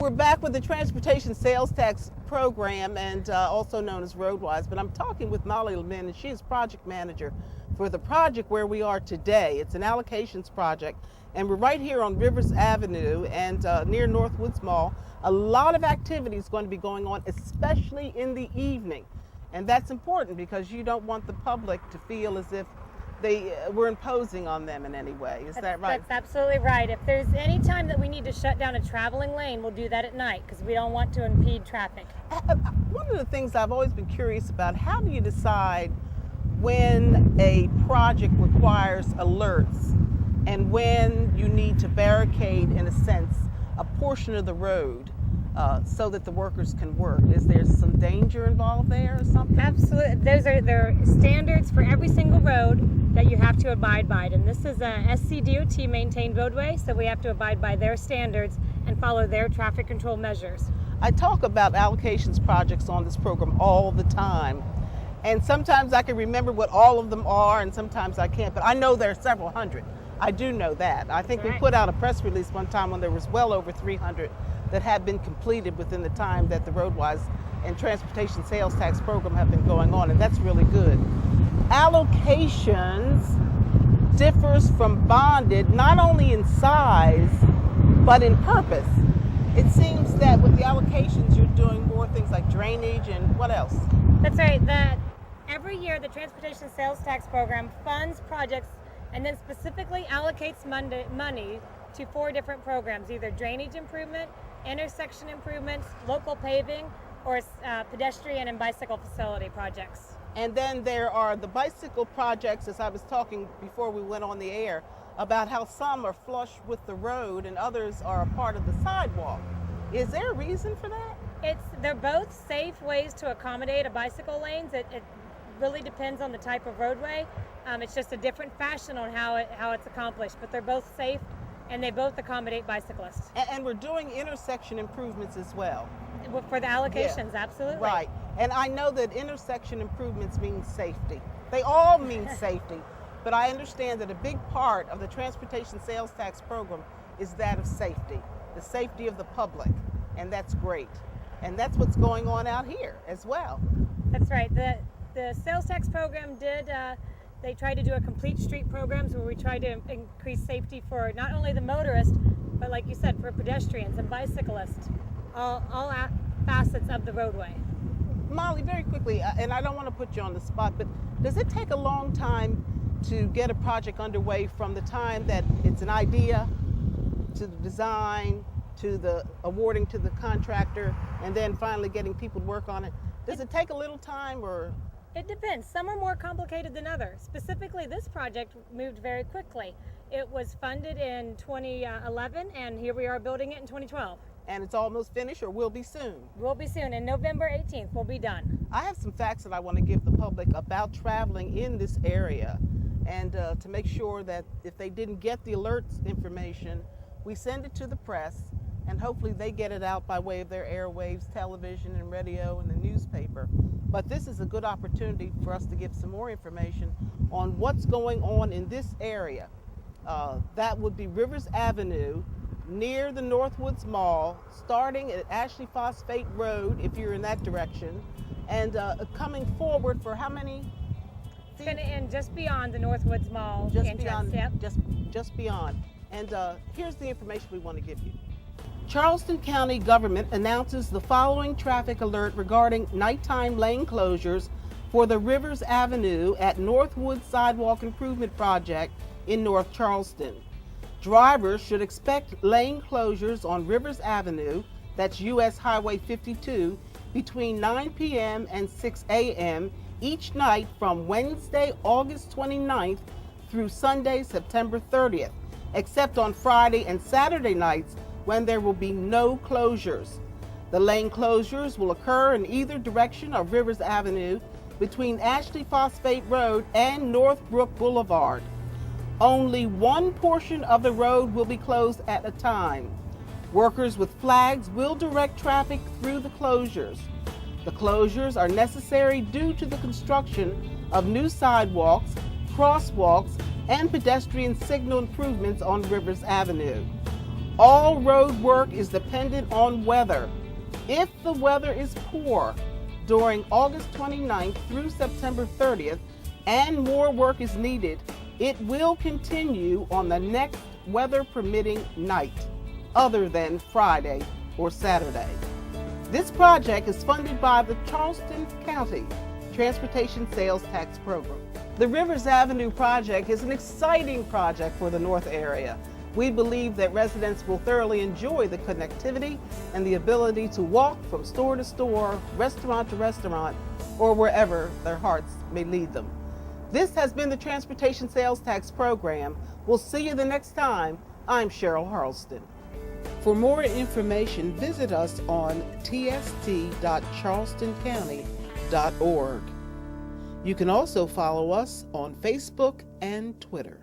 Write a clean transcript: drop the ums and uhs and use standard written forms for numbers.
We're back with the Transportation Sales Tax Program, and also known as Roadwise, but I'm talking with Molly Levin, and she is project manager for the project where we are today. It's an allocations project, and we're right here on Rivers Avenue and near Northwoods Mall. A lot of activity is going to be going on, especially in the evening, and that's important because you don't want the public to feel as if we're imposing on them in any way. Is that right? That's absolutely right. If there's any time that we need to shut down a traveling lane, we'll do that at night because we don't want to impede traffic. One of the things I've always been curious about, how do you decide when a project requires alerts and when you need to barricade, in a sense, a portion of the road so that the workers can work? Is there some danger involved there or something? Absolutely. There are standards for every single road that you have to abide by. And this is a SCDOT maintained roadway, so we have to abide by their standards and follow their traffic control measures. I talk about allocations projects on this program all the time. And sometimes I can remember what all of them are, and sometimes I can't. But I know there are several hundred. I do know that. I think we put out a press release one time when there was well over 300 that had been completed within the time that the Roadwise and Transportation Sales Tax Program have been going on, and that's really good. Allocations differs from bonded not only in size, but in purpose. It seems that with the allocations, you're doing more things like drainage and what else? That's right. That every year the Transportation Sales Tax Program funds projects and then specifically allocates money to 4 different programs, either drainage improvement, intersection improvements, local paving, or pedestrian and bicycle facility projects. And then there are the bicycle projects, as I was talking before we went on the air, about how some are flush with the road and others are a part of the sidewalk. Is there a reason for that? They're both safe ways to accommodate a bicycle lanes. It really depends on the type of roadway. It's just a different fashion on how it's accomplished, but they're both safe and they both accommodate bicyclists. And we're doing intersection improvements as well. For the allocations, absolutely. Right. And I know that intersection improvements mean safety. They all mean safety. But I understand that a big part of the Transportation Sales Tax Program is that of safety, the safety of the public. And that's great. And that's what's going on out here as well. That's right. The sales tax program they tried to do a complete street programs where we tried to increase safety for not only the motorist, but like you said, for pedestrians and bicyclists, all facets of the roadway. Molly, very quickly, and I don't want to put you on the spot, but does it take a long time to get a project underway from the time that it's an idea to the design to the awarding to the contractor and then finally getting people to work on it? Does it take a little time or? It depends. Some are more complicated than others. Specifically, this project moved very quickly. It was funded in 2011, and here we are building it in 2012. And it's almost finished, or will be soon? Will be soon. In November 18th, we'll be done. I have some facts that I want to give the public about traveling in this area, and to make sure that if they didn't get the alerts information, we send it to the press, and hopefully they get it out by way of their airwaves, television and radio and the newspaper. But this is a good opportunity for us to give some more information on what's going on in this area. That would be Rivers Avenue near the Northwoods Mall, starting at Ashley Phosphate Road if you're in that direction, and coming forward for how many? It's going to end just beyond the Northwoods Mall entrance. Beyond, yep. just beyond. And here's the information we want to give you. Charleston County government announces the following traffic alert regarding nighttime lane closures for the Rivers Avenue at Northwood Sidewalk Improvement Project in North Charleston. Drivers should expect lane closures on Rivers Avenue, that's US Highway 52, between 9 p.m. and 6 a.m. each night from Wednesday, August 29th through Sunday, September 30th, except on Friday and Saturday nights when there will be no closures. The lane closures will occur in either direction of Rivers Avenue between Ashley Phosphate Road and Northbrook Boulevard. Only one portion of the road will be closed at a time. Workers with flags will direct traffic through the closures. The closures are necessary due to the construction of new sidewalks, crosswalks, and pedestrian signal improvements on Rivers Avenue. All road work is dependent on weather. If the weather is poor during August 29th through September 30th and more work is needed, it will continue on the next weather permitting night, other than Friday or Saturday. This project is funded by the Charleston County Transportation Sales Tax Program. The Rivers Avenue project is an exciting project for the North area. We believe that residents will thoroughly enjoy the connectivity and the ability to walk from store to store, restaurant to restaurant, or wherever their hearts may lead them. This has been the Transportation Sales Tax Program. We'll see you the next time. I'm Cheryl Harleston. For more information, visit us on tst.charlestoncounty.org. You can also follow us on Facebook and Twitter.